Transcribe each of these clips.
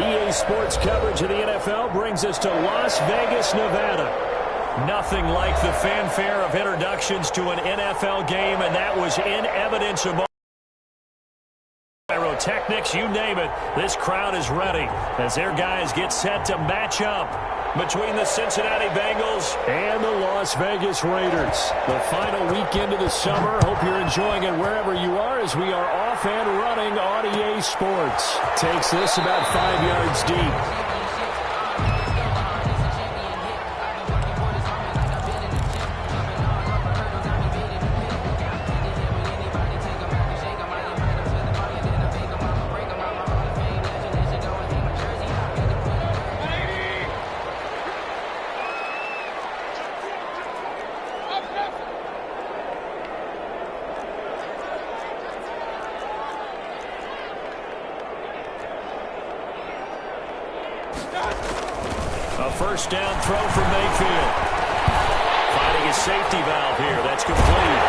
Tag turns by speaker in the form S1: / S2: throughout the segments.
S1: EA Sports coverage of the NFL brings us to Las Vegas, Nevada. Nothing like the fanfare of introductions to an NFL game, and that was in evidence among pyrotechnics, you name it. This crowd is ready as their guys get set to match up between the Cincinnati Bengals and the Las Vegas Raiders. The final weekend of the summer. Hope you're enjoying it wherever you are as we are off and running on EA Sports. Takes this about 5 yards deep. A first down throw for Mayfield. Finding his safety valve here. That's complete.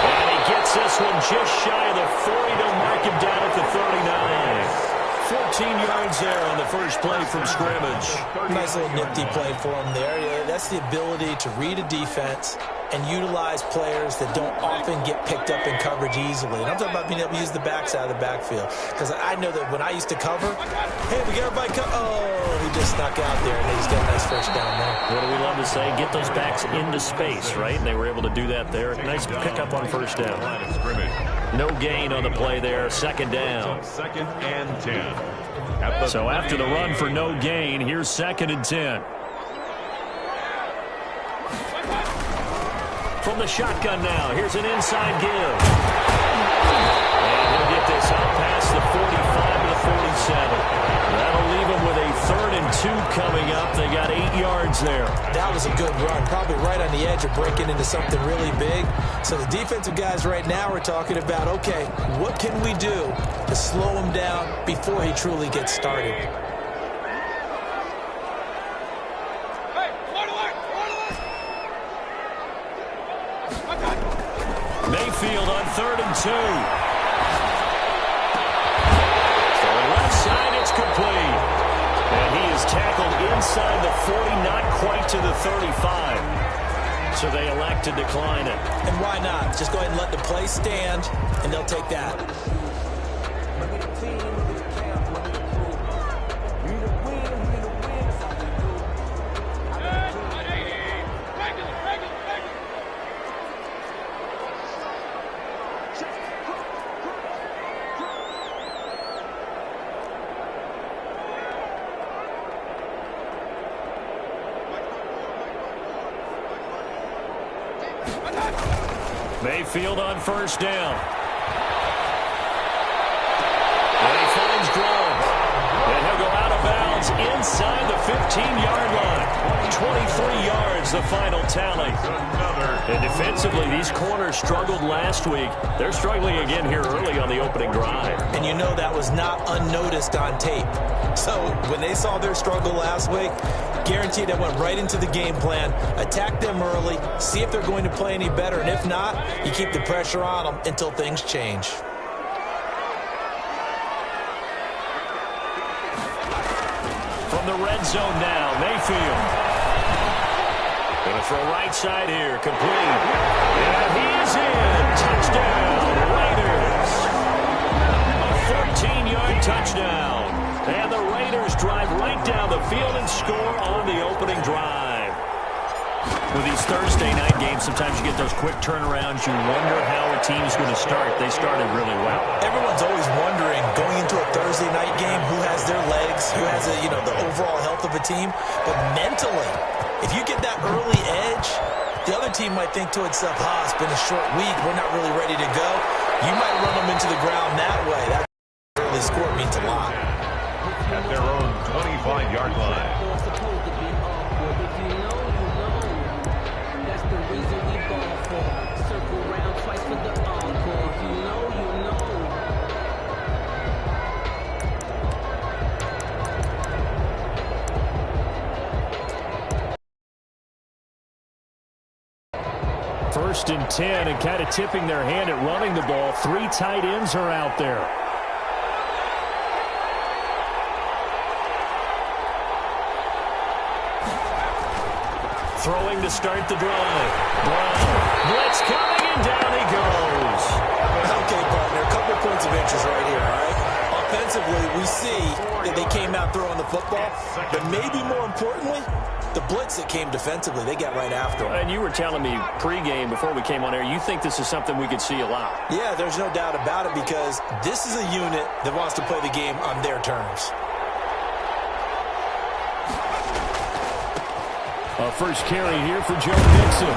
S1: And he gets this one just shy of the 40 to mark him down at the 39. 14 yards there on the first play from scrimmage.
S2: Nice little nifty play for him there. Yeah, that's the ability to read a defense and utilize players that don't often get picked up in coverage easily. And I'm talking about being able to use the backs out of the backfield. Because I know that when I used to cover, hey, we got everybody he just snuck out there, and they just got a nice first down there.
S1: What do we love to say? Get those backs into space, right? And they were able to do that there. Nice pickup on first down. No gain on the play there. Second down.
S3: Second and 10.
S1: So after the run for no gain, here's second and 10. From the shotgun now, here's an inside give. And he'll get this out past the 45 to the 47. That'll leave him with a 3rd and 2 coming up. They got 8 yards there.
S2: That was a good run, probably right on the edge of breaking into something really big. So the defensive guys right now are talking about, okay, what can we do to slow him down before he truly gets started?
S1: Mayfield on 3rd and 2. So left side, it's complete. And he is tackled inside the 40, not quite to the 35. So they elect to decline it.
S2: And why not? Just go ahead and let the play stand, and they'll take that.
S1: Mayfield on first down. And he finds Gronk. And he'll go out of bounds inside the 15-yard line. 23 yards, the final tally. And defensively, these corners struggled last week. They're struggling again here early on the opening drive.
S2: And you know that was not unnoticed on tape. So when they saw their struggle last week, guaranteed they went right into the game plan, attack them early, see if they're going to play any better, and if not, you keep the pressure on them until things change.
S1: From the red zone now, Mayfield. Going to throw right side here, complete. And he is in. Touchdown, Raiders. A 14-yard touchdown. And the Raiders drive right down the field and score on the opening drive. With these Thursday night games, sometimes you get those quick turnarounds. You wonder how a team's going to start. They started really well.
S2: Everyone's always wondering, going into a Thursday night game, who has their legs, who has the overall health of a team. But mentally, if you get that early edge, the other team might think to itself, it's been a short week. We're not really ready to go. You might run them into the ground that way. That early score means a lot.
S3: At their own 25-yard line.
S1: First and 10, and kind of tipping their hand at running the ball. 3 tight ends are out there. throwing to start the drive. Brown, blitz coming, and down he goes.
S2: Okay, partner, a couple points of interest right here, all right? Offensively, we see that they came out throwing the football, but maybe more importantly, the blitz that came defensively, they got right after him.
S1: And you were telling me pregame before we came on air, you think this is something we could see a lot?
S2: Yeah, there's no doubt about it because this is a unit that wants to play the game on their terms.
S1: A first carry here for Joe Mixon.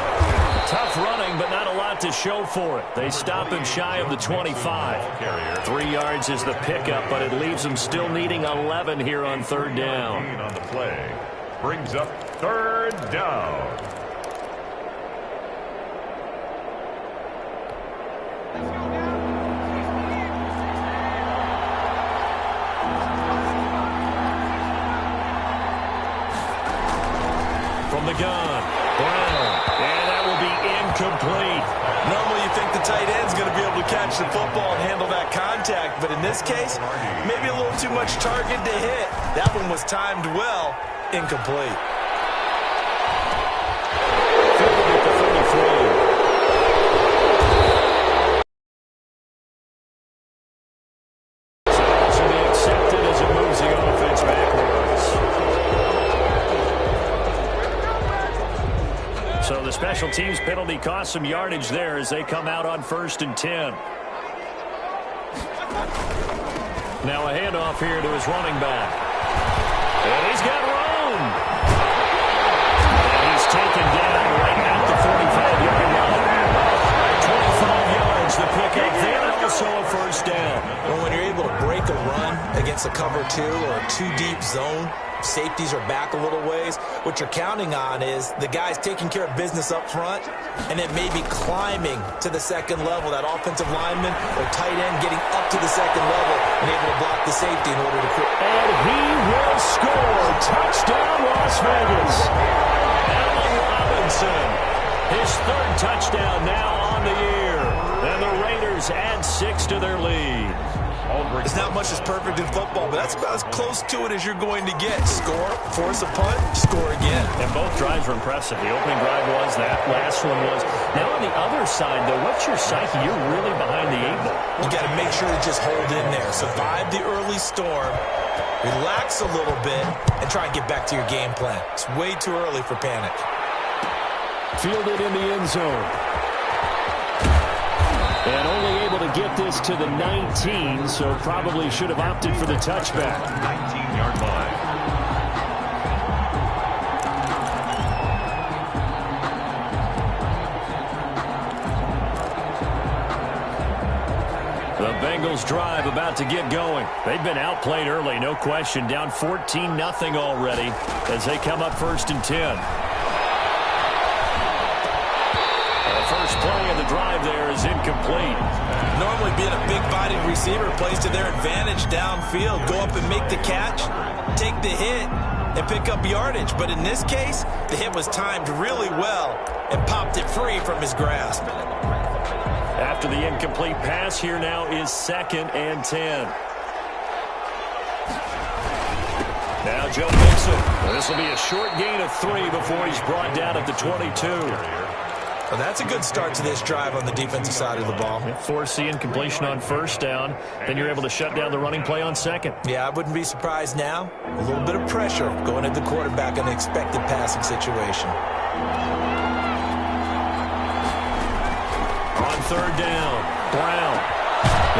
S1: Tough running, but not a lot to show for it. They stop him shy of the 25. 3 yards is the pickup, but it leaves them still needing 11 here on third down.
S3: On the play. Brings up third down.
S1: From the gun, Brown, and that will be incomplete.
S2: Normally you think the tight end's going to be able to catch the football and handle that contact, but in this case, maybe a little too much target to hit. That one was timed well, incomplete.
S1: Fielded at the 33. So this will be accepted as it moves the offense backwards. So the special teams penalty cost some yardage there as they come out on 1st and 10. Now a handoff here to his running back. And he's got room. And he's taken down right at the 45-yard line. 25 yards to pick up there, and also a first down.
S2: Well, when you're able to break a run against a cover 2 or a 2-deep zone, safeties are back a little ways. What you're counting on is the guys taking care of business up front and then maybe climbing to the second level, that offensive lineman or tight end getting up to the second level and able to block the safety in order to quit.
S1: And he will score. Touchdown, Las Vegas. Allen Robinson, his 3rd touchdown now on the year. And the Raiders add 6 to their lead.
S2: It's not much that's perfect in football, but that's about as close to it as you're going to get. Score, force a punt, score again.
S1: And both drives were impressive. The opening drive was, that last one was. Now on the other side, though, what's your psyche? You're really behind the 8 ball.
S2: You got to make sure to just hold in there. Survive the early storm, relax a little bit, and try and get back to your game plan. It's way too early for panic.
S1: Fielded in the end zone. And only able to get this to the 19, so probably should have opted for the touchback.
S3: 19-yard line.
S1: The Bengals drive about to get going. They've been outplayed early, no question. Down 14-0 already as they come up 1st and 10. First play of the drive there is incomplete.
S2: Normally being a big-bodied receiver plays to their advantage downfield. Go up and make the catch, take the hit, and pick up yardage. But in this case, the hit was timed really well and popped it free from his grasp.
S1: After the incomplete pass, here now is 2nd and 10. Now Joe Mixon. This will be a short gain of 3 before he's brought down at the 22.
S2: Well, that's a good start to this drive on the defensive side of the ball.
S1: Force the incompletion on 1st down. Then you're able to shut down the running play on 2nd.
S2: Yeah, I wouldn't be surprised now. A little bit of pressure going at the quarterback in an expected passing situation.
S1: On 3rd down, Brown.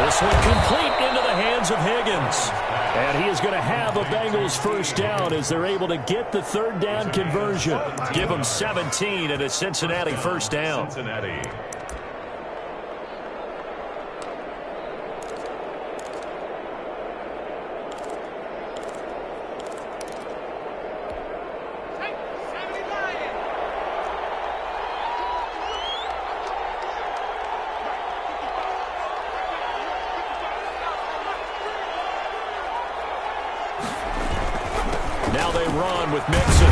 S1: This one complete into the hands of Higgins. And he is going to have a Bengals first down as they're able to get the 3rd down conversion. Give them 17 and a Cincinnati first down.
S3: Cincinnati.
S1: Now they run with Mixon.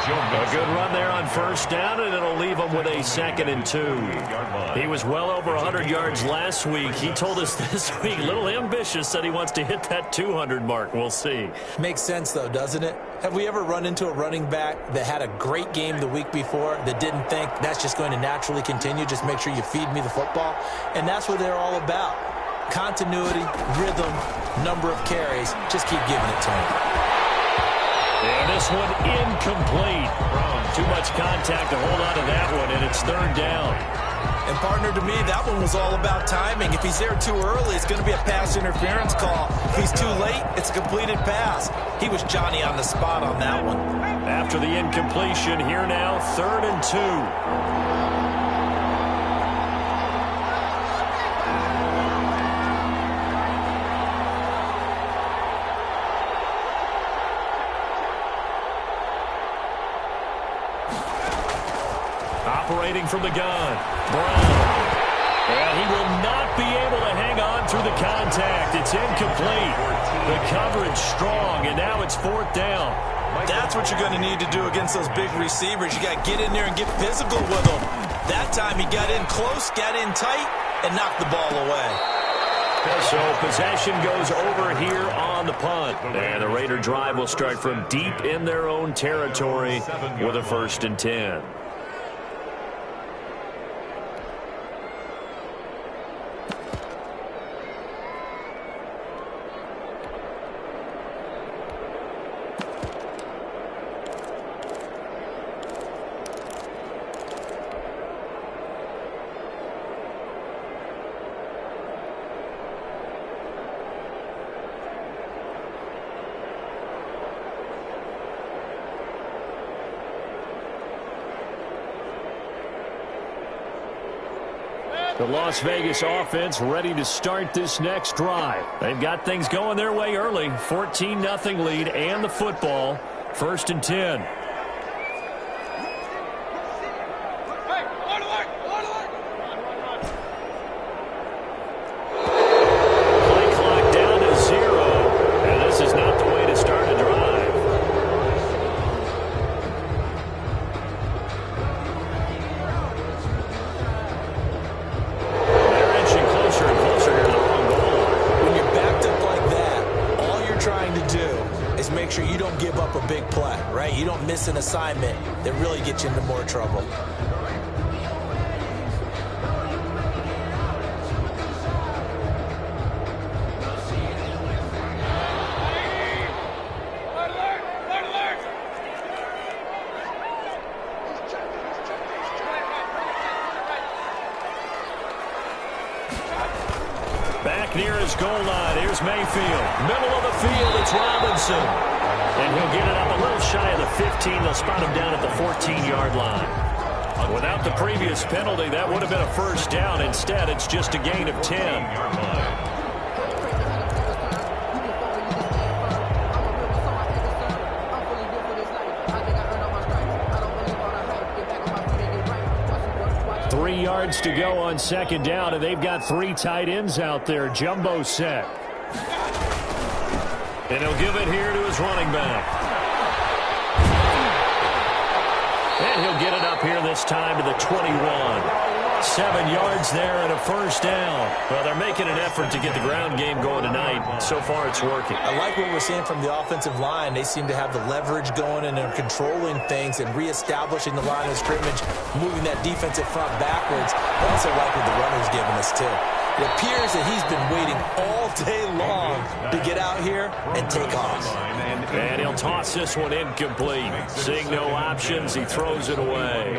S1: A good run there on first down, and it'll leave him with a 2nd and 2. He was well over 100 yards last week. He told us this week, a little ambitious, said he wants to hit that 200 mark. We'll see.
S2: Makes sense, though, doesn't it? Have we ever run into a running back that had a great game the week before that didn't think that's just going to naturally continue? Just make sure you feed me the football. And that's what they're all about. Continuity, rhythm, number of carries. Just keep giving it to him.
S1: And this one incomplete. Too much contact to hold on to that one, and it's 3rd down.
S2: And, partner, to me, that one was all about timing. If he's there too early, it's going to be a pass interference call. If he's too late, it's a completed pass. He was Johnny on the spot on that one.
S1: After the incompletion, here now, 3rd and 2. Operating from the gun, Brown. And he will not be able to hang on through the contact. It's incomplete. The coverage strong, and now it's 4th down.
S2: That's what you're going to need to do against those big receivers. You got to get in there and get physical with them. That time he got in close, got in tight, and knocked the ball away.
S1: So possession goes over here on the punt. And the Raider drive will start from deep in their own territory with a 1st and 10. The Las Vegas offense ready to start this next drive. They've got things going their way early. 14-0 lead and the football. 1st and 10. Play clock down to 0. And this is not the way to start a drive.
S2: Make sure you don't give up a big play, right? You don't miss an assignment that really gets you into more trouble.
S1: Back near his goal line. Here's Mayfield. Middle of the field, it's Robinson. And he'll get it up a little shy of the 15. They'll spot him down at the 14-yard line. Without the previous penalty, that would have been a 1st down. Instead, it's just a gain of 10. Yards to go on 2nd down, and they've got 3 tight ends out there. Jumbo set. And he'll give it here to his running back. And he'll get it up here this time to the 21. 7 yards there and a 1st down. Well, they're making an effort to get the ground game going tonight. So far, it's working.
S2: I like what we're seeing from the offensive line. They seem to have the leverage going, and they're controlling things and reestablishing the line of scrimmage, moving that defensive front backwards. I also like what the runner's giving us, too. It appears that he's been waiting all day long to get out here and take off.
S1: And he'll toss this one incomplete. Seeing no options, he throws it away.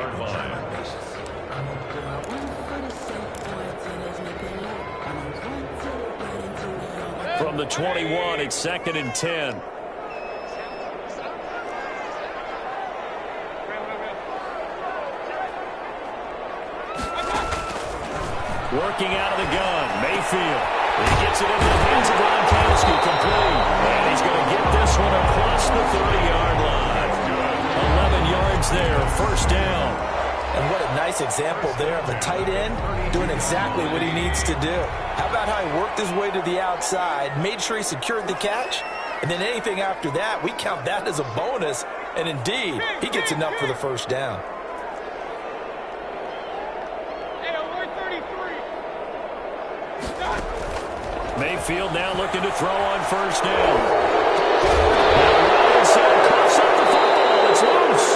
S1: From the 21, it's 2nd and 10. Working out of the gun, Mayfield. He gets it into the hands of Gronkowski, complete. And he's going to get this one across the 30-yard line. 11 yards there, 1st down.
S2: And what a nice example there of a tight end doing exactly what he needs to do. How about how he worked his way to the outside, made sure he secured the catch, and then anything after that, we count that as a bonus And indeed, he gets enough for the first down.
S1: Mayfield now looking to throw on first down. Now Robinson coughs up the football. It's loose.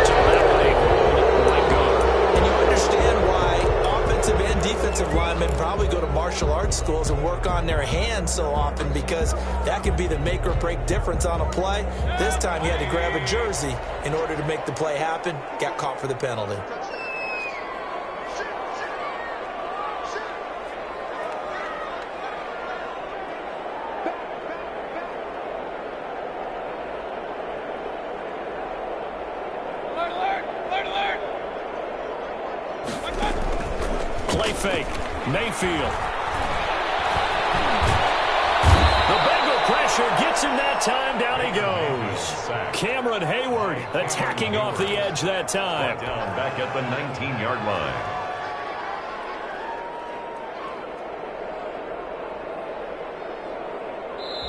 S1: So that one a hold right guard.
S2: And you understand why offensive and defensive linemen probably go to martial arts schools and work on their hands so often, because that could be the make or break difference on a play. This time he had to grab a jersey in order to make the play happen. Got caught for the penalty.
S1: Play fake. Mayfield. The Bengal pressure gets him that time. Down he goes. Cameron Hayward attacking off the edge that time.
S3: Down back at the 19-yard line.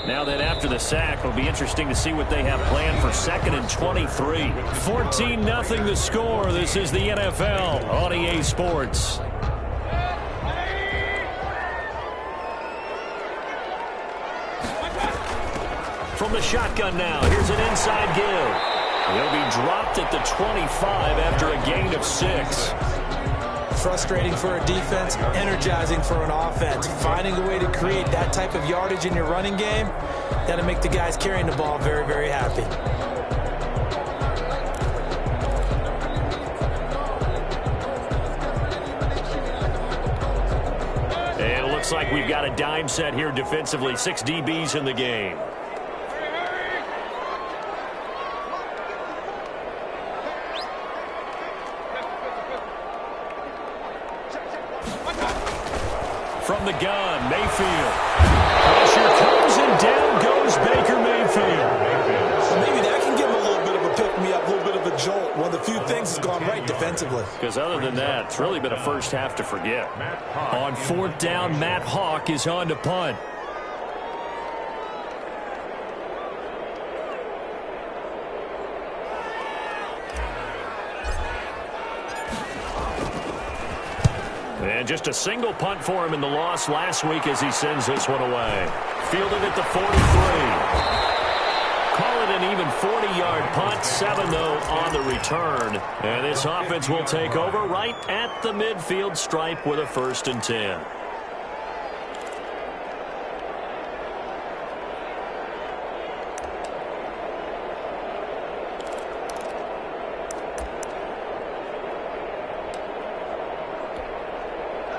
S1: Now then, after the sack, it'll be interesting to see what they have planned for 2nd and 23. 14-0 the score. This is the NFL on EA Sports. From the shotgun now, here's an inside give. He'll be dropped at the 25 after a gain of 6.
S2: Frustrating for a defense, energizing for an offense. Finding a way to create that type of yardage in your running game, that'll make the guys carrying the ball very, very happy.
S1: And it looks like we've got a dime set here defensively. 6 DBs in the game. From the gun, Mayfield. Pressure comes and down goes Baker Mayfield.
S2: Well, maybe that can give him a little bit of a pick-me-up, a little bit of a jolt. One of the few things has gone right defensively.
S1: Because other than that, it's really been a first half to forget. On 4th down, Matt Hawk is on to punt. And just a single punt for him in the loss last week as he sends this one away. Fielded at the 43. Call it an even 40-yard punt. 7, though, on the return. And this offense will take over right at the midfield stripe with a 1st and 10.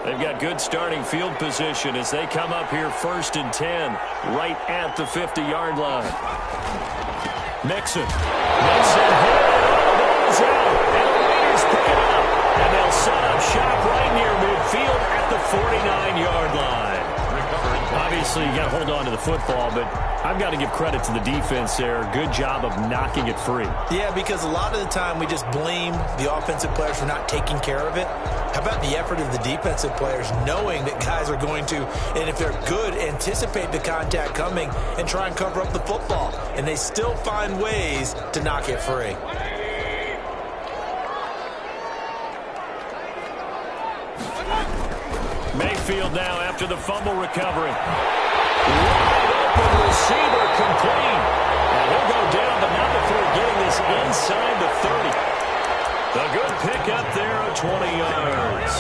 S1: They've got good starting field position as they come up here 1st and 10, right at the 50-yard line. Mixon. Mixon hit. The ball's out. And the Raiders pick it up. And they'll set up shop right near midfield at the 49-yard line. Obviously, you got to hold on to the football, but I've got to give credit to the defense there. Good job of knocking it free.
S2: Yeah, because a lot of the time we just blame the offensive players for not taking care of it. How about the effort of the defensive players knowing that guys are going to, and if they're good, anticipate the contact coming and try and cover up the football. And they still find ways to knock it free.
S1: Mayfield now after the fumble recovery. Wide open receiver complete. And he'll go down, but not before getting this inside the 30. A good pickup there of 20 yards.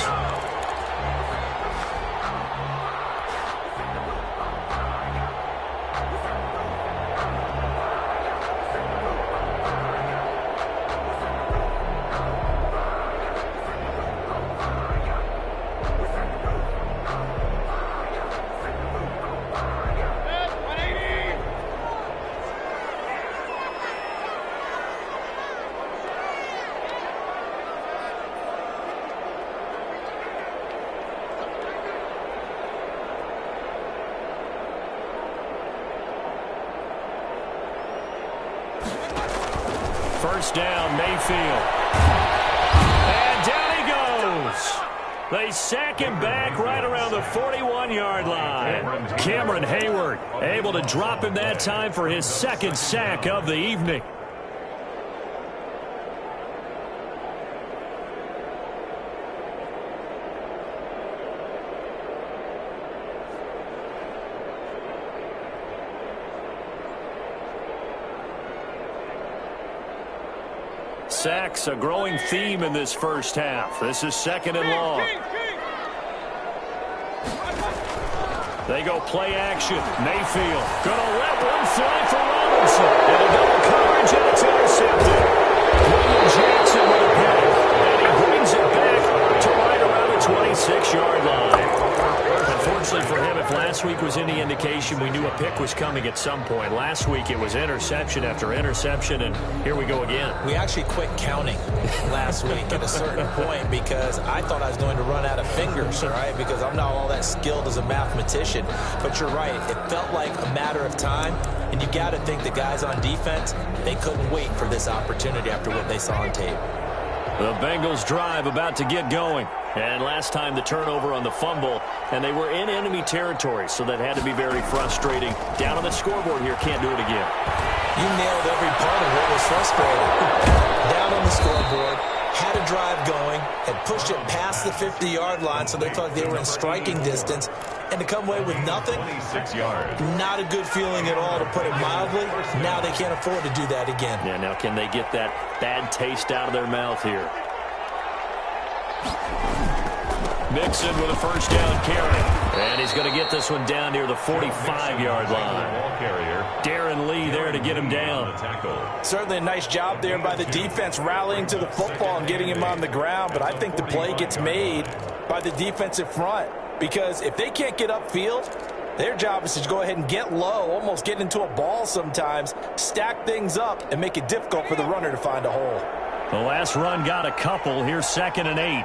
S1: First down, Mayfield. And down he goes. They sack him back right around the 41-yard line. Cameron Hayward able to drop him that time for his second sack of the evening. Sacks, a growing theme in this first half. This is second and long. They go play action. Mayfield going to let one fly for Robinson. And a double coverage, and it's intercepted. William Jackson with a pick. And he brings it back to right around the 26-yard line. Unfortunately for him, if last week was any indication, we knew a pick was coming at some point. Last week it was interception after interception, and here we go again.
S2: We actually quit counting last week at a certain point because I thought I was going to run out of fingers, right? Because I'm not all that skilled as a mathematician. But you're right. It felt like a matter of time, and you got to think the guys on defense, they couldn't wait for this opportunity after what they saw on tape.
S1: The Bengals drive about to get going. And last time the turnover on the fumble, and they were in enemy territory, so that had to be very frustrating. Down on the scoreboard here, can't do it again.
S2: You nailed every part of what was frustrating. Down on the scoreboard, had a drive going, had pushed it past the 50-yard line, so they thought they were in striking distance, and to come away with nothing,
S3: 26 yards.
S2: Not a good feeling at all, to put it mildly. Now they can't afford to do that again.
S1: Yeah, now can they get that bad taste out of their mouth here? Mixon with a first down carry. And he's going to get this one down near the 45-yard line. Darren Lee there to get him down.
S2: Certainly a nice job there by the defense rallying to the football and getting him on the ground. But I think the play gets made by the defensive front. Because if they can't get upfield, their job is to go ahead and get low, almost get into a ball sometimes, stack things up, and make it difficult for the runner to find a hole.
S1: The last run got a couple. Here's 2nd and 8.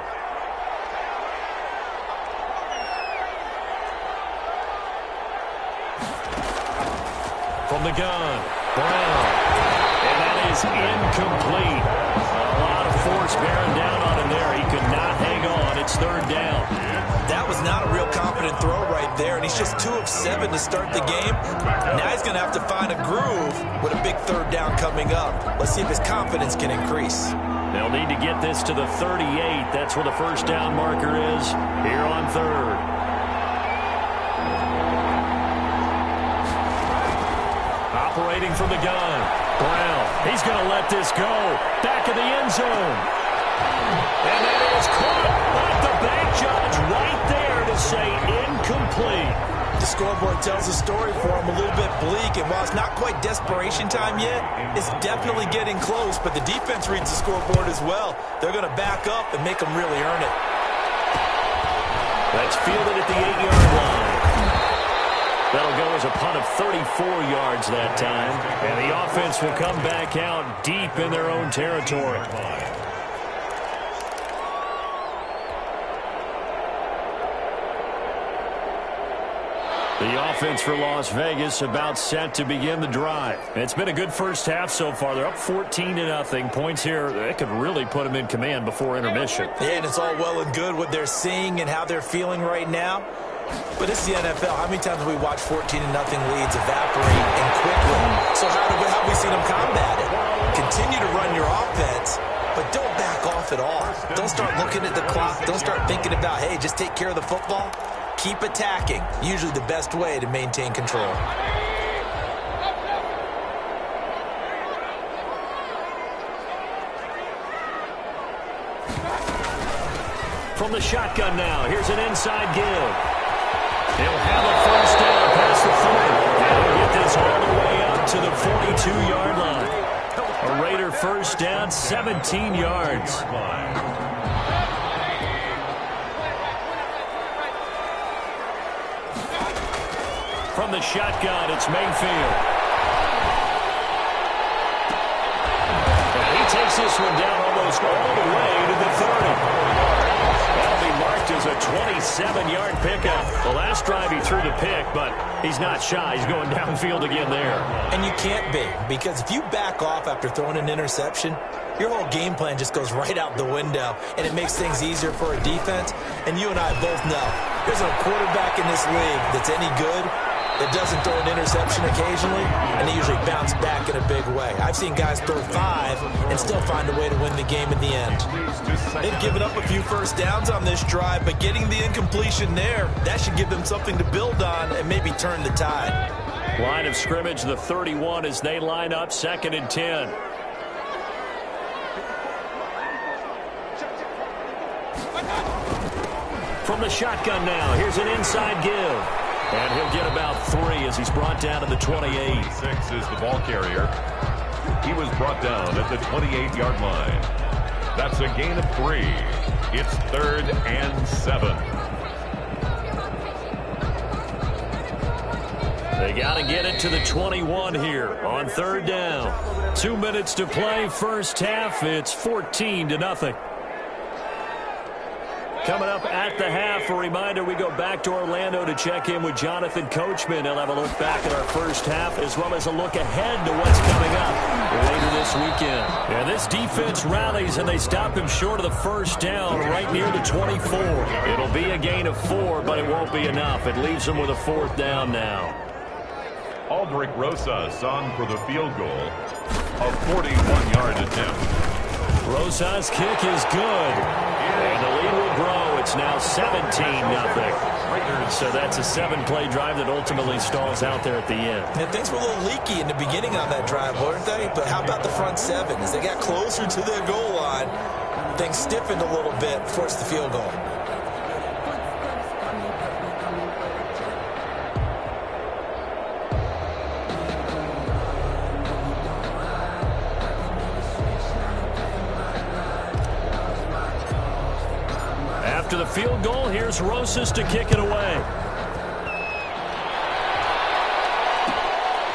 S1: From the gun, Brown. And that is incomplete. A lot of force bearing down on him there. He could not hang on. It's 3rd down.
S2: That was not a real confident throw right there, and he's just 2 of 7 to start the game. Now he's going to have to find a groove with a big 3rd down coming up. Let's see if his confidence can increase.
S1: They'll need to get this to the 38. That's where the first down marker is here on 3rd. Operating from the gun. Brown. He's going to let this go. Back of the end zone. And that is caught by the back judge right there to say incomplete.
S2: The scoreboard tells a story for him, a little bit bleak, and while it's not quite desperation time yet, it's definitely getting close, but the defense reads the scoreboard as well. They're going to back up and make them really earn it.
S1: That's fielded at the 8-yard line. That'll go as a punt of 34 yards that time, and the offense will come back out deep in their own territory. The offense for Las Vegas about set to begin the drive. It's been a good first half so far. They're up 14-0. Points here, they could really put them in command before intermission.
S2: Yeah, and it's all well and good what they're seeing and how they're feeling right now. But it's the NFL. How many times have we watched 14-0 leads evaporate and quickly? So how have we seen them combat it? Continue to run your offense, but don't back off at all. Don't start looking at the clock. Don't start thinking about, hey, just take care of the football. Keep attacking. Usually the best way to maintain control.
S1: From the shotgun now, here's an inside give. He'll have a first down past the 40. And he'll get this all the way up to the 42-yard line. A Raider first down, 17 yards. From the shotgun, it's Mayfield. And he takes this one down almost all the way to the 30. That'll be marked as is a 27-yard pickup. The last drive he threw the pick, but he's not shy. He's going downfield again there.
S2: And you can't be, because if you back off after throwing an interception, your whole game plan just goes right out the window, and it makes things easier for a defense. And you and I both know there's a quarterback in this league that's any good that doesn't throw an interception occasionally, and they usually bounce back in a big way. I've seen guys throw 5 and still find a way to win the game in the end. They've given up a few first downs on this drive, but getting the incompletion there, that should give them something to build on and maybe turn the tide.
S1: Line of scrimmage, the 31, as they line up 2nd and 10. From the shotgun now, here's an inside give. And he'll get about 3 as he's brought down to the 28.
S3: 6 is the ball carrier. He was brought down at the 28-yard line. That's a gain of 3. It's 3rd and 7.
S1: They got to get it to the 21 here on 3rd down. 2 minutes to play, first half. It's 14-0. Coming up at the half, a reminder, we go back to Orlando to check in with Jonathan Coachman. He'll have a look back at our first half as well as a look ahead to what's coming up later this weekend. Yeah, this defense rallies and they stop him short of the first down right near the 24. It'll be a gain of 4, but it won't be enough. It leaves them with a 4th down now.
S3: Aldrick Rosas on for the field goal. A 41-yard attempt.
S1: Rosas' kick is good. And the lead will grow. It's now 17-0. So that's a 7-play drive that ultimately stalls out there at the end.
S2: And things were a little leaky in the beginning on that drive, weren't they? But how about the front 7? As they got closer to their goal line, things stiffened a little bit, forced the field goal.
S1: After the field goal, here's Rosas to kick it away.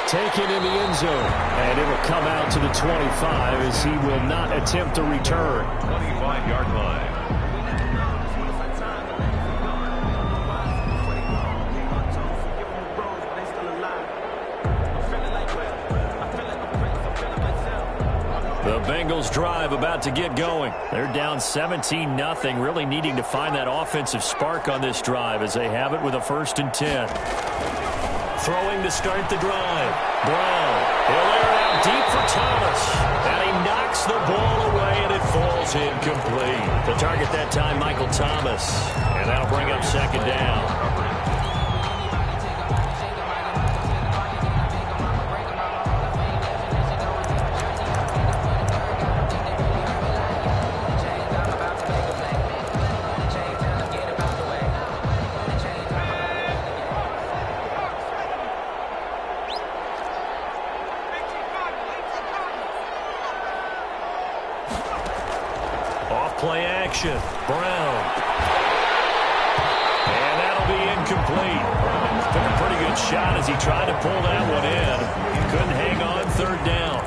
S1: Taken in the end zone. And it will come out to the 25 as he will not attempt a return.
S3: 25-yard line.
S1: The Bengals drive about to get going. They're down 17-0, really needing to find that offensive spark on this drive as they have it with a 1st and 10. Throwing to start the drive. Brown. He'll air it out deep for Thomas. And he knocks the ball away and it falls incomplete. The target that time, Michael Thomas. And that'll bring up 2nd down. Play action. Brown. And that'll be incomplete. Took a pretty good shot as he tried to pull that one in. Couldn't hang on 3rd down.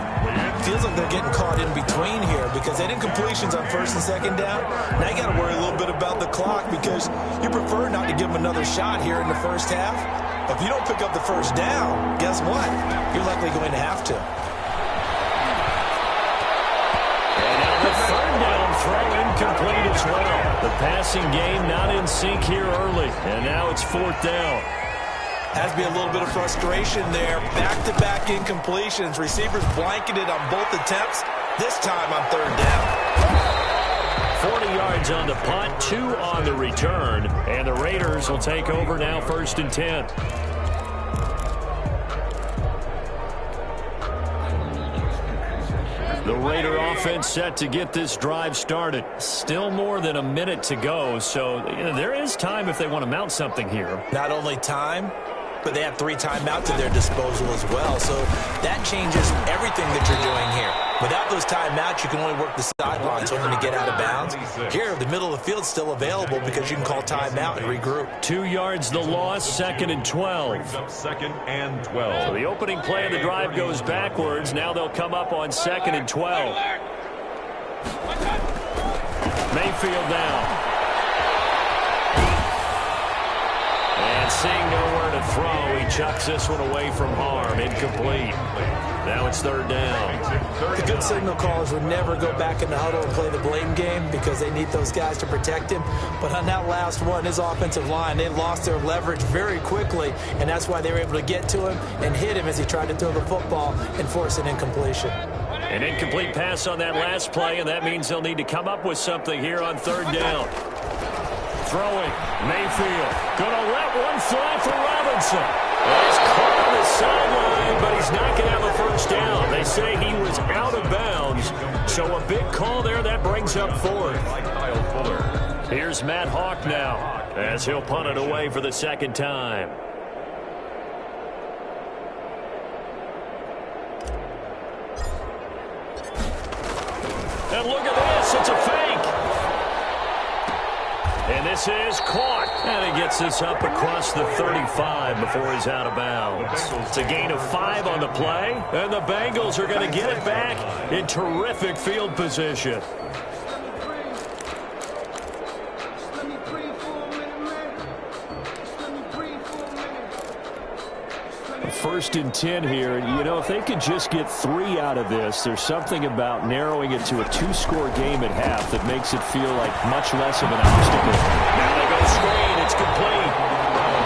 S2: Feels like they're getting caught in between here because they had incompletions on 1st and 2nd down. Now you got to worry a little bit about the clock because you prefer not to give them another shot here in the first half. But if you don't pick up the 1st down, guess what? You're likely going to have to.
S1: The 3rd down throw incomplete as well. The passing game not in sync here early. And now it's 4th down.
S2: Has to be a little bit of frustration there. Back-to-back incompletions. Receivers blanketed on both attempts. This time on 3rd down.
S1: 40 yards on the punt, 2 on the return. And the Raiders will take over now 1st and 10. The Raider offense set to get this drive started. Still more than a minute to go, so there is time if they want to mount something here.
S2: Not only time, but they have 3 timeouts at their disposal as well, so that changes everything that you're doing here. Without those timeouts, you can only work the sidelines hoping to get out of bounds. Here, the middle of the field is still available because you can call timeout and regroup.
S1: 2 yards the loss, 2nd and 12.
S3: 2nd and 12.
S1: So the opening play of the drive goes backwards. Now they'll come up on 2nd and 12. Mayfield down. And seeing nowhere to throw, he chucks this one away from harm. Incomplete. Now it's third down.
S2: The good signal callers would never go back in the huddle and play the blame game because they need those guys to protect him. But on that last one, his offensive line, they lost their leverage very quickly, and that's why they were able to get to him and hit him as he tried to throw the football and force an incompletion.
S1: An incomplete pass on that last play, and that means they'll need to come up with something here on third down. Throwing, Mayfield. Gonna let one fly for Robinson. Well, he's caught on the sideline, but he's not going to have a first down. They say he was out of bounds, so a big call there. That brings up fourth. Here's Matt Hawk now, as he'll punt it away for the second time. And look at this. It's a fake. And this is caught. And he gets this up across the 35 before he's out of bounds. It's a gain of 5 on the play. And the Bengals are going to get it back in terrific field position. First and 10 here. You know, if they could just get 3 out of this, there's something about narrowing it to a 2-score game at half that makes it feel like much less of an obstacle. Now they go screen. It's complete.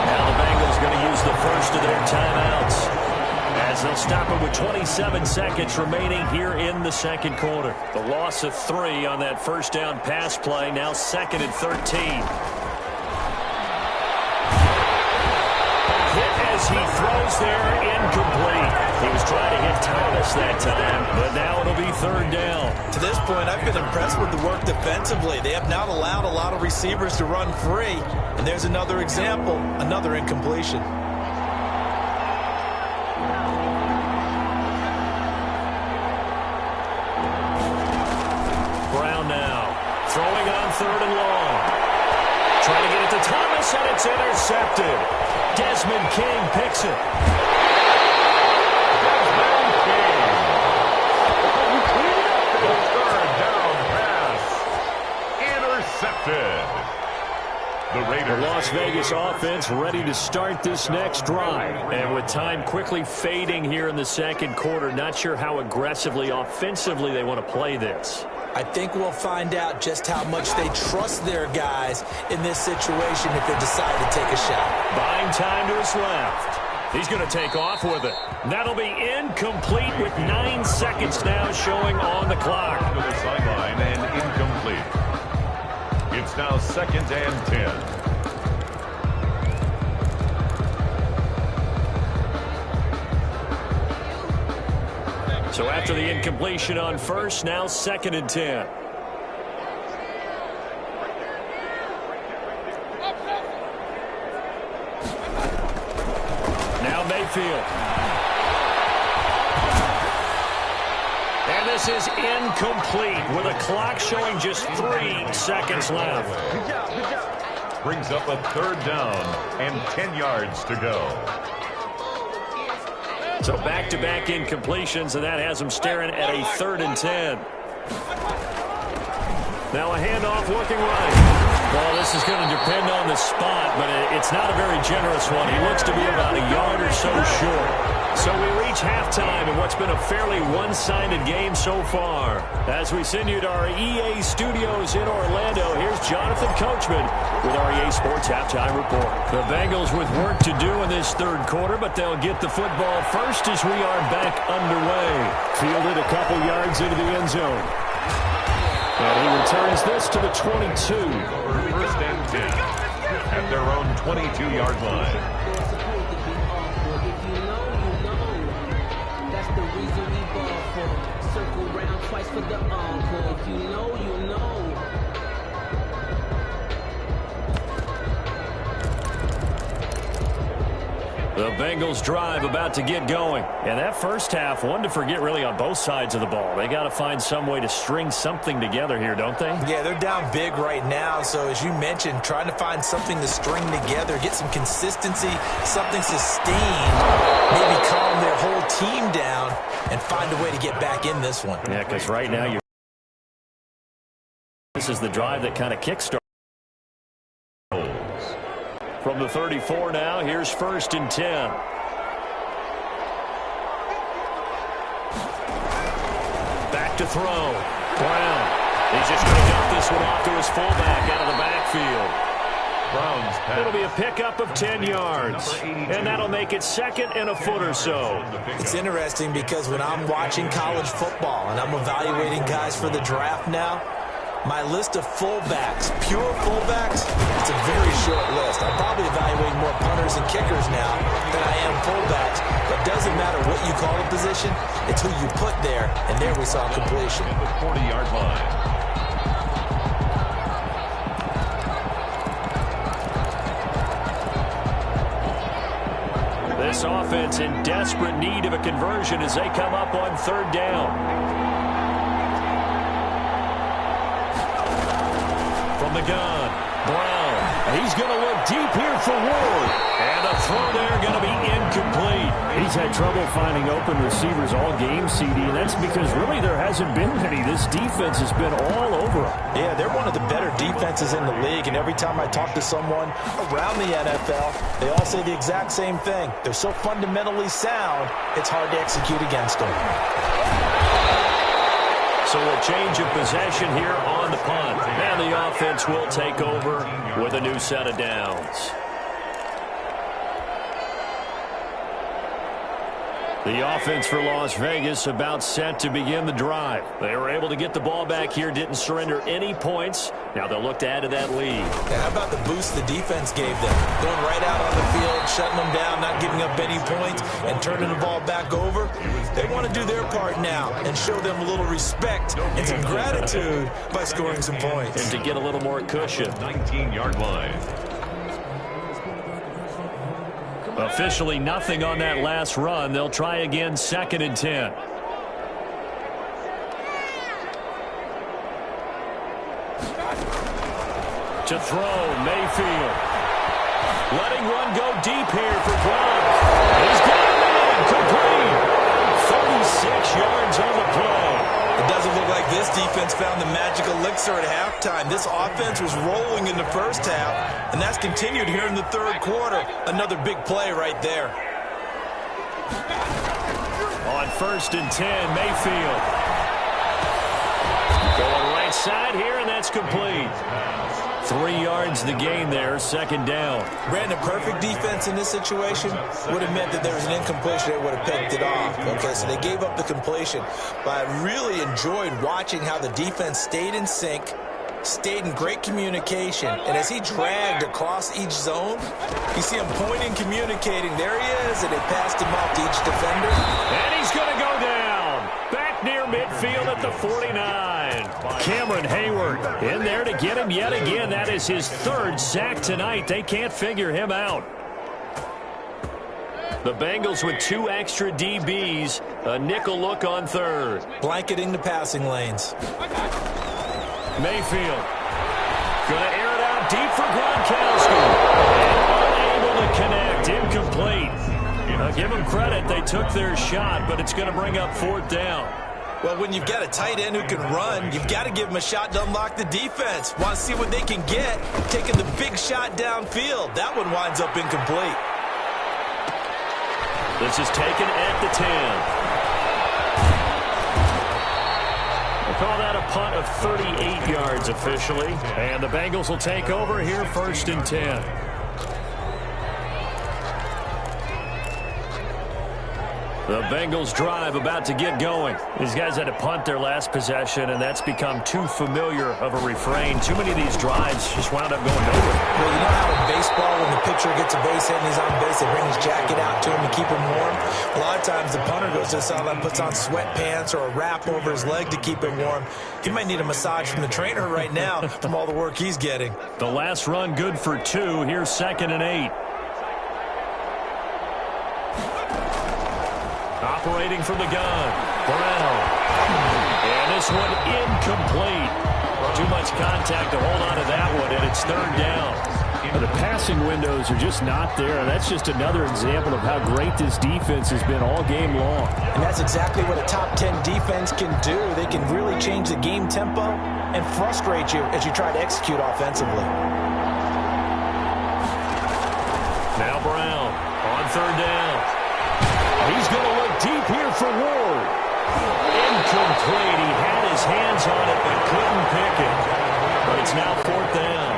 S1: Now the Bengals going to use the first of their timeouts as they'll stop it with 27 seconds remaining here in the second quarter. The loss of 3 on that first down pass play. Now second and 13. He throws there, incomplete. He was trying to hit Thomas that time, but now it'll be third down.
S2: To this point, I've been impressed with the work defensively. They have not allowed a lot of receivers to run free. And there's another example, another incompletion.
S1: Brown now, throwing on third and long. Trying to get it to Thomas, and it's intercepted. Desmond King picks it.
S3: Desmond King. The third down pass. Intercepted. The Raiders.
S1: The Las Vegas offense ready to start this next drive. And with time quickly fading here in the second quarter, not sure how aggressively offensively they want to play this.
S2: I think we'll find out just how much they trust their guys in this situation if they decide to take a shot.
S1: Buying time to his left. He's going to take off with it. That'll be incomplete with 9 seconds now showing on the clock.
S3: To the sideline and incomplete. It's now second and 10.
S1: So after the incompletion on first, now second and 10. Now Mayfield. And this is incomplete with a clock showing just 3 seconds left.
S3: Brings up a third down and 10 yards to go.
S1: So back-to-back incompletions, and that has them staring at a third and 10. Now a handoff looking right. Well, this is going to depend on the spot, but it's not a very generous one. He looks to be about a yard or so short. So we reach halftime in what's been a fairly one-sided game so far. As we send you to our EA studios in Orlando, here's Jonathan Coachman with our EA Sports Halftime Report. The Bengals with work to do in this third quarter, but they'll get the football first as we are back underway. Fielded a couple yards into the end zone. And he returns this to the 22.
S3: First and 10 at their own 22-yard line.
S4: That's the reason we ball for. Circle round twice for the encore. If you know, you know.
S1: The Bengals drive about to get going. And that first half, one to forget really on both sides of the ball. They got to find some way to string something together here, don't they?
S2: Yeah, they're down big right now. So as you mentioned, trying to find something to string together, get some consistency, something sustained, maybe calm their whole team down and find a way to get back in this one.
S1: Yeah, because right now this is the drive that kind of kickstarts. From the 34 now, here's 1st and 10. Back to throw. Brown. He's just going to dump this one off to his fullback out of the backfield.
S3: Brown's pass.
S1: It'll be a pickup of 10 yards, and that'll make it 2nd and a foot or so.
S2: It's interesting because when I'm watching college football and I'm evaluating guys for the draft now, my list of fullbacks, pure fullbacks, it's a very short list. I'm probably evaluating more punters and kickers now than I am fullbacks, but it doesn't matter what you call a position, it's who you put there, and there we saw completion.
S3: At the 40-yard line.
S1: This offense in desperate need of a conversion as they come up on 3rd down. From the gun, Brown. He's going to look deep here for Ward. And a throw there going to be incomplete.
S5: He's had trouble finding open receivers all game, CD, and that's because really there hasn't been many. This defense has been all over him.
S2: Yeah, they're one of the better defenses in the league, and every time I talk to someone around the NFL, they all say the exact same thing. They're so fundamentally sound, it's hard to execute against them.
S1: So a change of possession here on the punt. And the offense will take over with a new set of downs. The offense for Las Vegas about set to begin the drive. They were able to get the ball back here, didn't surrender any points. Now they'll look to add to that lead.
S2: How about the boost the defense gave them? Going right out on the field, shutting them down, not giving up any points, and turning the ball back over. They want to do their part now and show them a little respect and some gratitude by scoring some points.
S1: And to get a little more cushion.
S3: 19-yard line.
S1: Officially nothing on that last run. They'll try again, 2nd and 10. To throw, Mayfield. Letting one go deep here for Brown. He's got it in, complete. 36 yards on the play.
S2: It doesn't look like this defense found the magic elixir at halftime. This offense was rolling in the first half, and that's continued here in the 3rd quarter. Another big play right there.
S1: On 1st and 10, Mayfield. Going right side here, and that's complete. 3 yards the gain there, 2nd down.
S2: Brandon, perfect defense in this situation would have meant that there was an incompletion. They would have picked it off. Okay, so they gave up the completion. But I really enjoyed watching how the defense stayed in sync, stayed in great communication. And as he dragged across each zone, you see him pointing, communicating. There he is, and they passed him off to each defender.
S1: And he's going to go down. Back near midfield at the 49. Cameron Hayward in there to get him yet again. That is his 3rd sack tonight. They can't figure him out. The Bengals with 2 extra DBs. A nickel look on 3rd.
S2: Blanketing the passing lanes.
S1: Mayfield. Going to air it out deep for Gronkowski. And unable to connect. Incomplete. Give them credit. They took their shot, but it's going to bring up 4th down.
S2: Well, when you've got a tight end who can run, you've got to give him a shot to unlock the defense. Want to see what they can get, taking the big shot downfield. That one winds up incomplete.
S1: This is taken at the 10. We'll call that a punt of 38 yards officially. And the Bengals will take over here, 1st and 10. The Bengals drive about to get going. These guys had to punt their last possession, and that's become too familiar of a refrain. Too many of these drives just wound up going nowhere.
S2: Well, you know how in baseball, when the pitcher gets a base hit and he's on base, they bring his jacket out to him to keep him warm? A lot of times the punter goes to the sideline, puts on sweatpants or a wrap over his leg to keep him warm. He might need a massage from the trainer right now from all the work he's getting.
S1: The last run good for 2. Here's 2nd and 8. Operating from the gun, Brown. And this one incomplete. Too much contact to hold on to that one, and it's 3rd down.
S5: The passing windows are just not there, and that's just another example of how great this defense has been all game long.
S2: And that's exactly what a top 10 defense can do. They can really change the game tempo and frustrate you as you try to execute offensively.
S1: Brown on third down. He's going to look deep here for Ward. Incomplete. He had his hands on it but couldn't pick it. But it's now fourth down.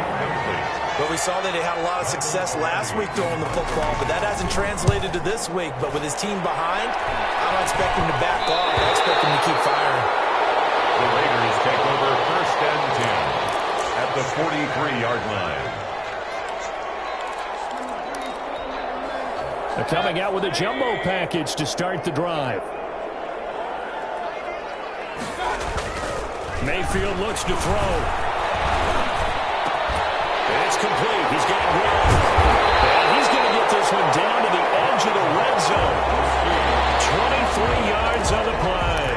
S2: But we saw that he had a lot of success last week throwing the football, but that hasn't translated to this week. But with his team behind, I don't expect him to back off. I expect him to keep firing.
S3: The Raiders take over first and 10 at the 43-yard line.
S5: They're coming out with a jumbo package to start the drive. Mayfield looks to throw.
S1: It's complete. He's got room. And he's going to get this one down to the edge of the red zone. 23 yards on the play.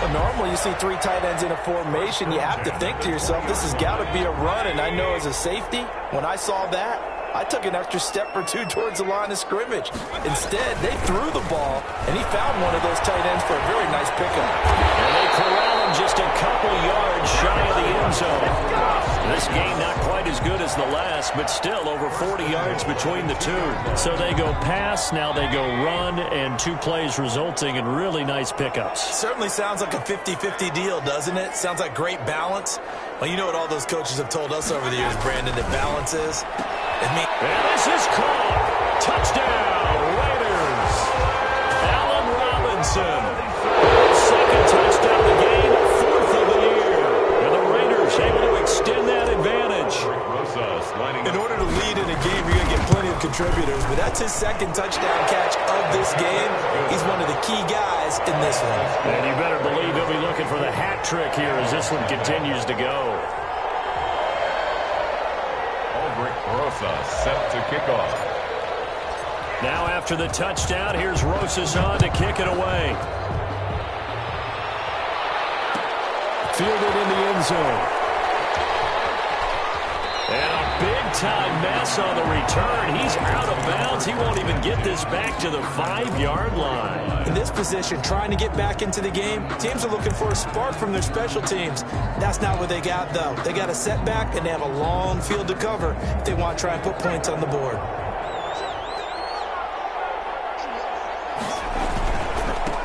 S2: Well, normally you see three tight ends in a formation. You have to think to yourself, this has got to be a run. And I know as a safety, when I saw that, I took an extra step or two towards the line of scrimmage. Instead, they threw the ball, and he found one of those tight ends for a very nice pickup.
S1: And they corral him just a couple yards shy of the end zone. This game not quite as good as the last, but still over 40 yards between the two. So they go pass, now they go run, and two plays resulting in really nice pickups.
S2: Certainly sounds like a 50-50 deal, doesn't it? Sounds like great balance. Well, you know what all those coaches have told us over the years, Brandon, that balance is?
S1: And this is caught. Touchdown, Raiders. Allen Robinson. Second touchdown of the game, fourth of the year. And the Raiders able to extend that advantage.
S2: In order to lead in a game, you're going to get plenty of contributors, but that's his second touchdown catch of this game. He's one of the key guys in this one.
S1: And you better believe he'll be looking for the hat trick here as this one continues to go.
S3: Rosas set to kick off.
S1: Now after the touchdown, here's Rosas on to kick it away. Fielded in the end zone. And a big-time mess on the return. He's out of bounds. He won't even get this back to the 5-yard line.
S2: In this position, trying to get back into the game, teams are looking for a spark from their special teams. That's not what they got, though. They got a setback, and they have a long field to cover if they want to try and put points on the board.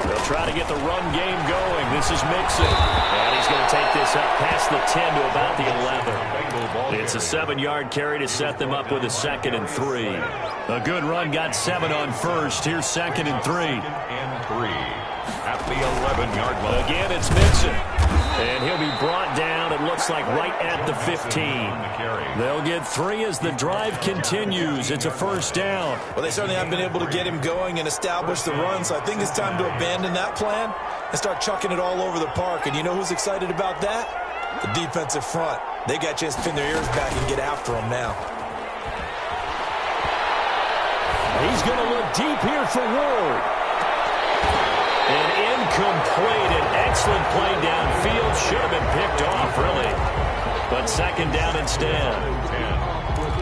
S1: They'll try to get the run game going. This is Mixon. And he's going to take this up past the 10 to about the 11. It's a 7-yard carry to set them up with a 2nd and 3. A good run got 7 on first. Here's 2nd and 3.
S3: And 3 at the 11-yard line.
S1: Again, it's Mixon. And he'll be brought down, it looks like, right at the 15. They'll get 3 as the drive continues. It's a first down.
S2: Well, they certainly haven't been able to get him going and establish the run, so I think it's time to abandon that plan and start chucking it all over the park. And you know who's excited about that? The defensive front. They got a chance to pin their ears back and get after him now.
S1: He's going to look deep here for Ward. An incomplete, an excellent play downfield. Should have been picked off, really. But second down instead.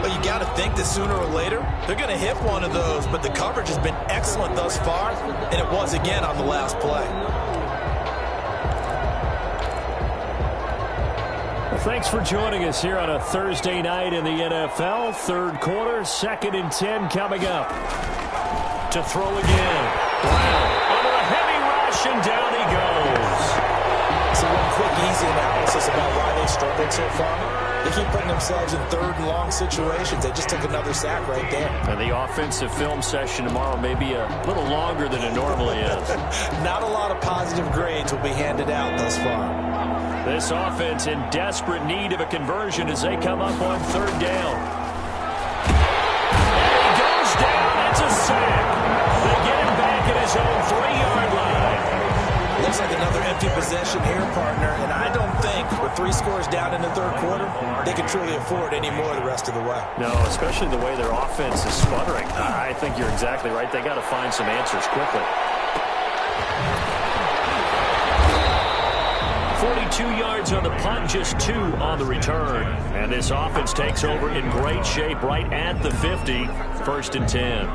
S2: Well, you got to think that sooner or later, they're going to hit one of those. But the coverage has been excellent thus far, and it was again on the last play.
S5: Thanks for joining us here on a Thursday night in the NFL. Third quarter, 2nd and 10 coming up.
S1: To throw again. Brown under a heavy rush, and down he goes.
S2: So one quick, easy analysis about why they struggled so far. They keep putting themselves in 3rd and long situations. They just took another sack right there.
S1: And the offensive film session tomorrow may be a little longer than it normally is.
S2: Not a lot of positive grades will be handed out thus far.
S1: This offense in desperate need of a conversion as they come up on 3rd down. And he goes down. It's a sack. They get him back at his own 3-yard line.
S2: Looks like another empty possession here, partner. And I don't think with 3 scores down in the 3rd quarter, they can truly afford any more the rest of the way.
S1: No, especially the way their offense is sputtering. I think you're exactly right. They got to find some answers quickly. 42 yards on the punt, just 2 on the return. And this offense takes over in great shape right at the 50. 1st and 10.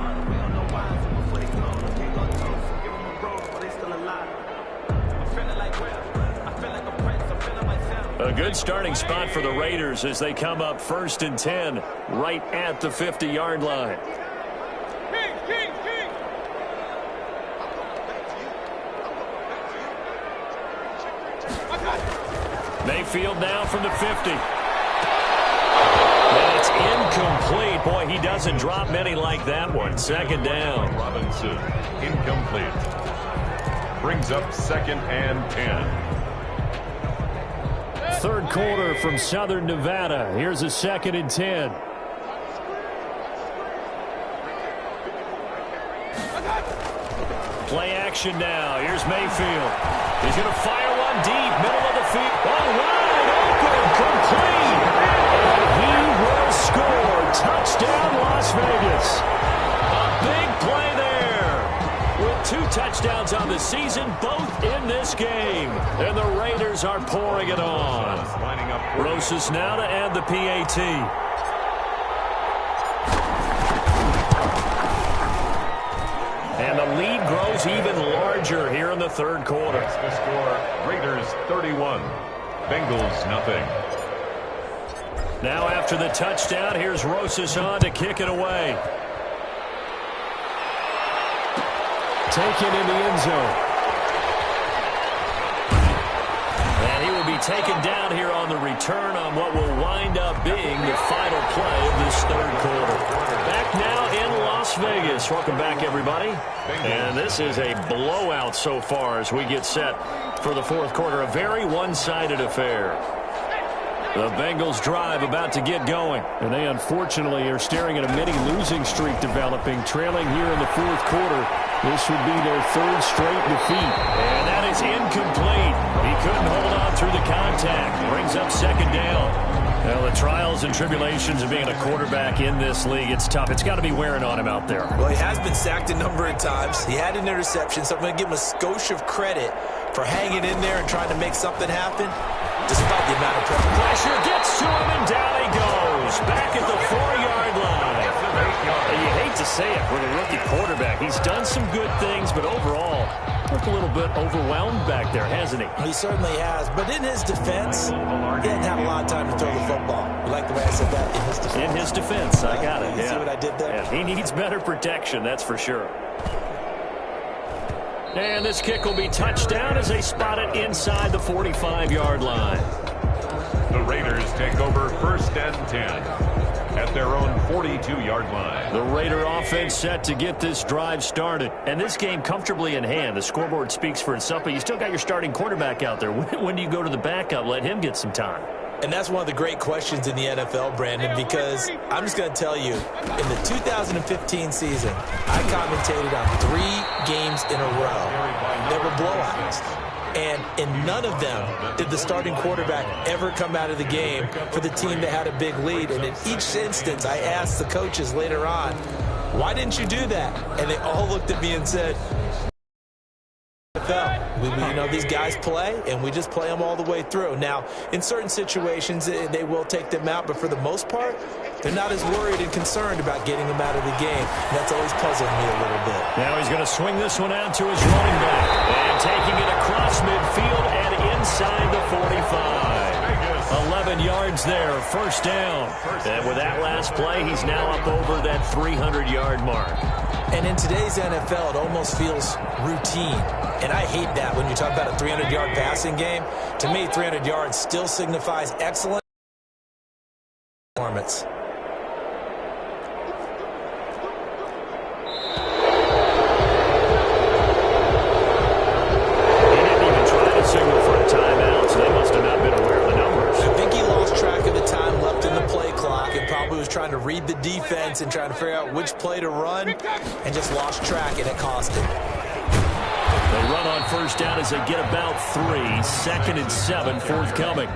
S1: A good starting spot for the Raiders as they come up 1st and 10 right at the 50-yard line. Mayfield now from the 50. And it's incomplete. Boy, he doesn't drop many like that one. Second down.
S3: Robinson, incomplete. Brings up 2nd and 10.
S5: Third quarter from Southern Nevada. Here's a 2nd and 10.
S1: Play action now. Here's Mayfield. He's going to fire one deep, middle of the field. Oh, wide open, complete. And he will score. Touchdown, Las Vegas. A big play there. With 2 touchdowns on the season, both in this game. And the Raiders are pouring it on. Rosas now to add the PAT. And the lead grows even larger here in the third quarter.
S3: That's the score. Raiders 31. Bengals nothing.
S1: Now after the touchdown, here's Rosas on to kick it away. Taken in the end zone. And he will be taken down here on the return on what will wind up being the final play of this third quarter. Back now in Las Vegas. Welcome back, everybody. And this is a blowout so far as we get set for the fourth quarter. A very one-sided affair. The Bengals drive about to get going.
S5: And they unfortunately are staring at a mini losing streak developing, trailing here in the fourth quarter. This would be their 3rd straight defeat.
S1: And that is incomplete. He couldn't hold on through the contact. Brings up 2nd down. Well, the trials and tribulations of being a quarterback in this league, it's tough. It's got to be wearing on him out there.
S2: Well, he has been sacked a number of times. He had an interception, so I'm going to give him a skosh of credit for hanging in there and trying to make something happen, despite the amount of pressure.
S1: Pressure gets to him, and down he goes. Back at the 4-yard line. And you hate to say it with a rookie quarterback. He's done some good things, but overall, looked a little bit overwhelmed back there, hasn't he?
S2: He certainly has. But in his defense, he hadn't had a lot of time to throw the football. You like the way I said that? In his defense.
S1: In his defense, I got it.
S2: You see what I did there?
S1: Yeah, he needs better protection, that's for sure. And this kick will be touchdown as they spot it inside the 45-yard line.
S3: The Raiders take over 1st and 10 at their own 42-yard line.
S1: The Raider offense set to get this drive started. And this game comfortably in hand. The scoreboard speaks for itself, but you still got your starting quarterback out there. When do you go to the backup? Let him get some time.
S2: And that's one of the great questions in the NFL, Brandon, because I'm just going to tell you, in the 2015 season, I commentated on 3 games in a row. There were blowouts. And in none of them did the starting quarterback ever come out of the game for the team that had a big lead. And in each instance, I asked the coaches later on, why didn't you do that? And they all looked at me and said, these guys play, and we just play them all the way through. Now, in certain situations, they will take them out, but for the most part, they're not as worried and concerned about getting them out of the game. And that's always puzzled me a little bit.
S1: Now he's going to swing this one out to his running back. And taking it across midfield and inside the 45. 11 yards there, 1st down. And with that last play, he's now up over that 300-yard mark.
S2: And in today's NFL, it almost feels routine. And I hate that when you talk about a 300-yard passing game. To me, 300 yards still signifies excellent performance.
S1: He didn't even try to signal for a timeout, so they must have not been aware of the numbers.
S2: I think he lost track of the time left in the play clock and probably was trying to read the defense and trying to figure out which play to run and just lost track, and it cost him.
S1: They run on 1st down as they get about 3. 2nd and 7 forthcoming.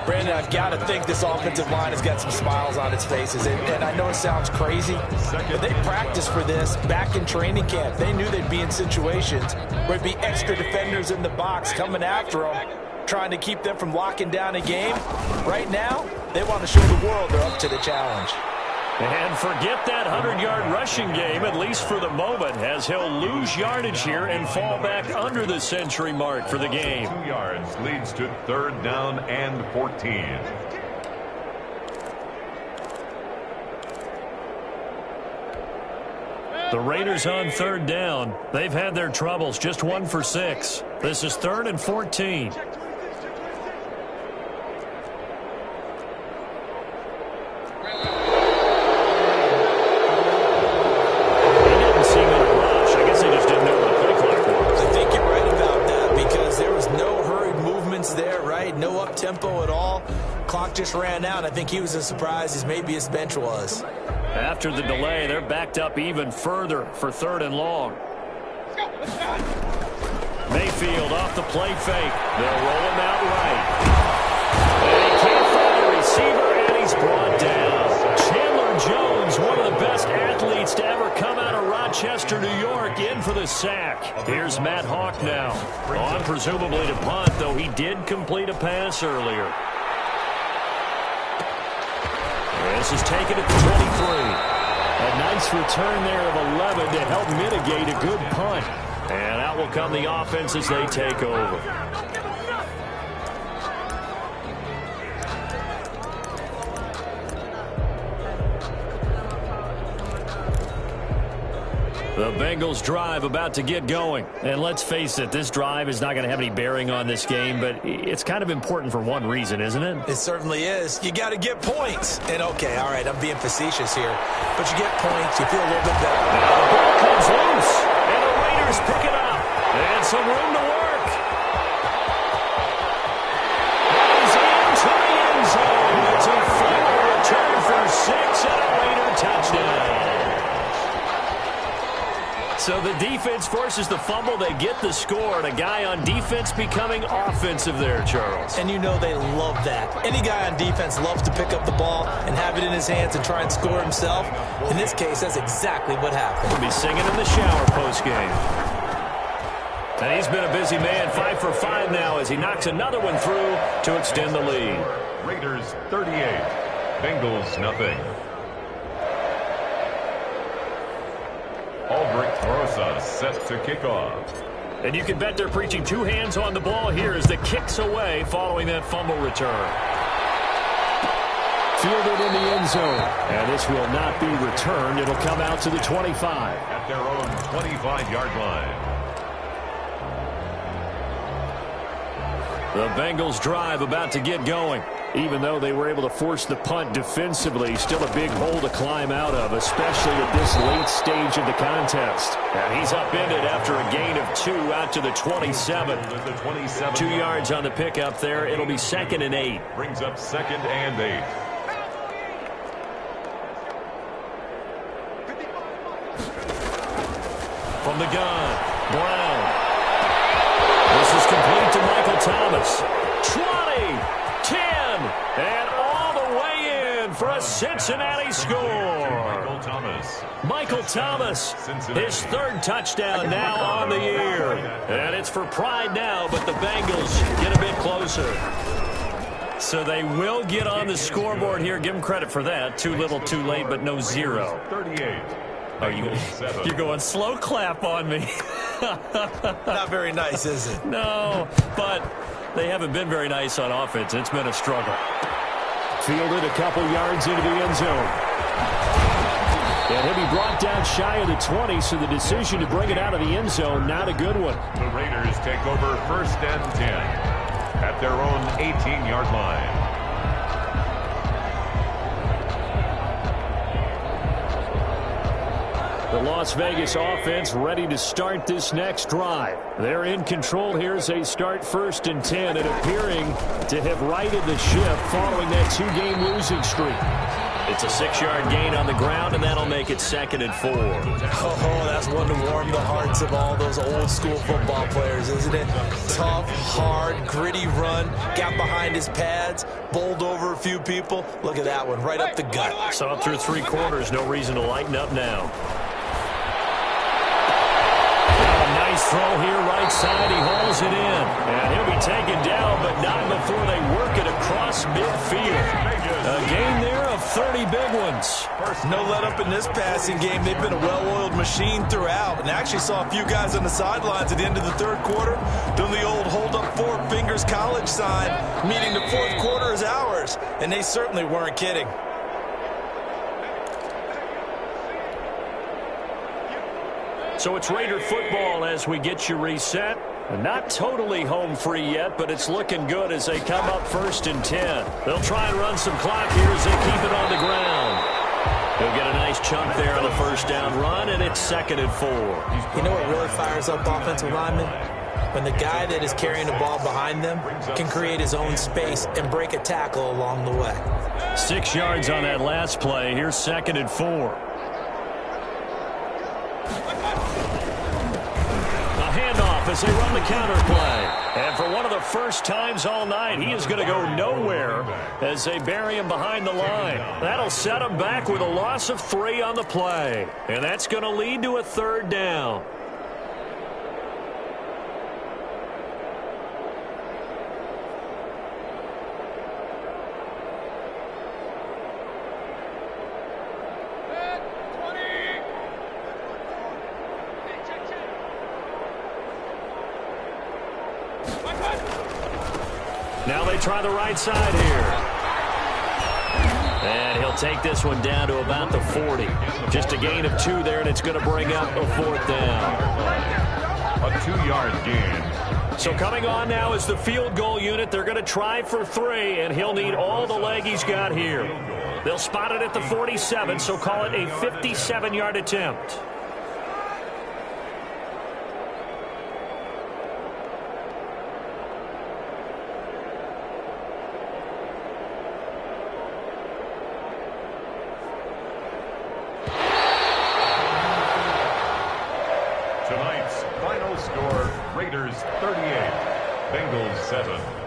S2: Brandon, I've got to think this offensive line has got some smiles on its faces. And I know it sounds crazy, but they practiced for this back in training camp. They knew they'd be in situations where it'd be extra defenders in the box coming after them, trying to keep them from locking down a game. Right now, they want to show the world they're up to the challenge.
S1: And forget that 100-yard rushing game, at least for the moment, as he'll lose yardage here and fall back under the century mark for the game.
S3: 2 yards leads to 3rd down and 14.
S1: The Raiders on 3rd down. They've had their troubles, just 1 for 6. This is 3rd and 14.
S2: tempo at all. Clock just ran out. I think he was as surprised as maybe his bench was.
S5: After the delay, they're backed up even further for 3rd and long. Mayfield off the play fake. They'll roll him out right. And he can't find a receiver, and he's brought down. Chandler Jones, one of the best athletes to ever come out of Rochester, New York, in for the sack. Here's Matt Hawk now. On presumably to punt, though he did complete a pass earlier. This is taken at the 23. A nice return there of 11 to help mitigate a good punt. And out will come the offense as they take over. The Bengals drive about to get going. And let's face it, this drive is not going to have any bearing on this game, but it's kind of important for one reason, isn't it?
S2: It certainly is. You got to get points. And, okay, all right, I'm being facetious here. But you get points, you feel a little bit better.
S5: Now the ball comes loose, and the Raiders pick it up. And some room to work. He's into the end zone. It's a final return for 6 and a Raider touchdown. So the defense forces the fumble. They get the score, and a guy on defense becoming offensive there, Charles.
S2: And you know they love that. Any guy on defense loves to pick up the ball and have it in his hands and try and score himself. In this case, that's exactly what happened.
S5: He'll be singing in the shower postgame. And he's been a busy man, 5 for 5 now as he knocks another one through to extend the lead.
S3: Raiders 38, Bengals nothing. Aldrich Rosa set to kick off.
S5: And you can bet they're preaching 2 hands on the ball here as the kick's away following that fumble return. Fielded in the end zone. And this will not be returned. It'll come out to the 25.
S3: At their own 25-yard line.
S5: The Bengals drive about to get going. Even though they were able to force the punt defensively, still a big hole to climb out of, especially at this late stage of the contest. And he's upended after a gain of 2 out to the 27. 2 yards on the pickup there. It'll be 2nd and 8.
S3: Brings up 2nd and 8.
S5: From the gun, Brown. This is complete to Michael Thomas. 20, 10, and all the way in for a Cincinnati score. Michael Thomas, his 3rd touchdown now on the year. And it's for pride now, but the Bengals get a bit closer. So they will get on the scoreboard here. Give them credit for that. Too little, too late, but no 0.
S3: 38.
S5: You're going slow clap on me.
S2: Not very nice, is it?
S5: No, but they haven't been very nice on offense. It's been a struggle. Fielded a couple yards into the end zone. And he'll be brought down shy of the 20, so the decision to bring it out of the end zone, not a good one.
S3: The Raiders take over 1st and 10 at their own 18-yard line.
S5: The Las Vegas offense ready to start this next drive. They're in control here as they start 1st and 10 and appearing to have righted the ship following that 2-game losing streak. It's a 6-yard gain on the ground, and that'll make it 2nd and 4.
S2: Oh, that's one to warm the hearts of all those old-school football players, isn't it? Tough, hard, gritty run, got behind his pads, bowled over a few people. Look at that one, right up the gut.
S5: So up through 3 quarters, no reason to lighten up now. Nice throw here, right side. He hauls it in. And he'll be taken down, but not before they work it across midfield. A gain there of 30 big ones.
S2: No let up in this passing game. They've been a well-oiled machine throughout. And actually saw a few guys on the sidelines at the end of the 3rd quarter doing the old hold up 4 fingers college sign, meaning the 4th quarter is ours. And they certainly weren't kidding.
S5: So it's Raider football as we get you reset. Not totally home free yet, but it's looking good as they come up 1st and 10. They'll try and run some clock here as they keep it on the ground. They'll get a nice chunk there on the 1st down run, and it's 2nd and 4.
S2: You know what really fires up offensive linemen? when the guy that is carrying the ball behind them can create his own space and break a tackle along the way.
S5: 6 yards on that last play. Here's 2nd and 4. A handoff as they run the counter play. And for one of the first times all night, he is going to go nowhere as they bury him behind the line. That'll set him back with a loss of 3 on the play. And that's going to lead to a 3rd down. Now they try the right side here. And he'll take this one down to about the 40. Just a gain of 2 there, and it's going to bring up a 4th down.
S3: A 2-yard gain.
S5: So coming on now is the field goal unit. They're going to try for 3, and he'll need all the leg he's got here. They'll spot it at the 47, so call it a 57-yard attempt.
S3: Tonight's final score, Raiders 38, Bengals 7.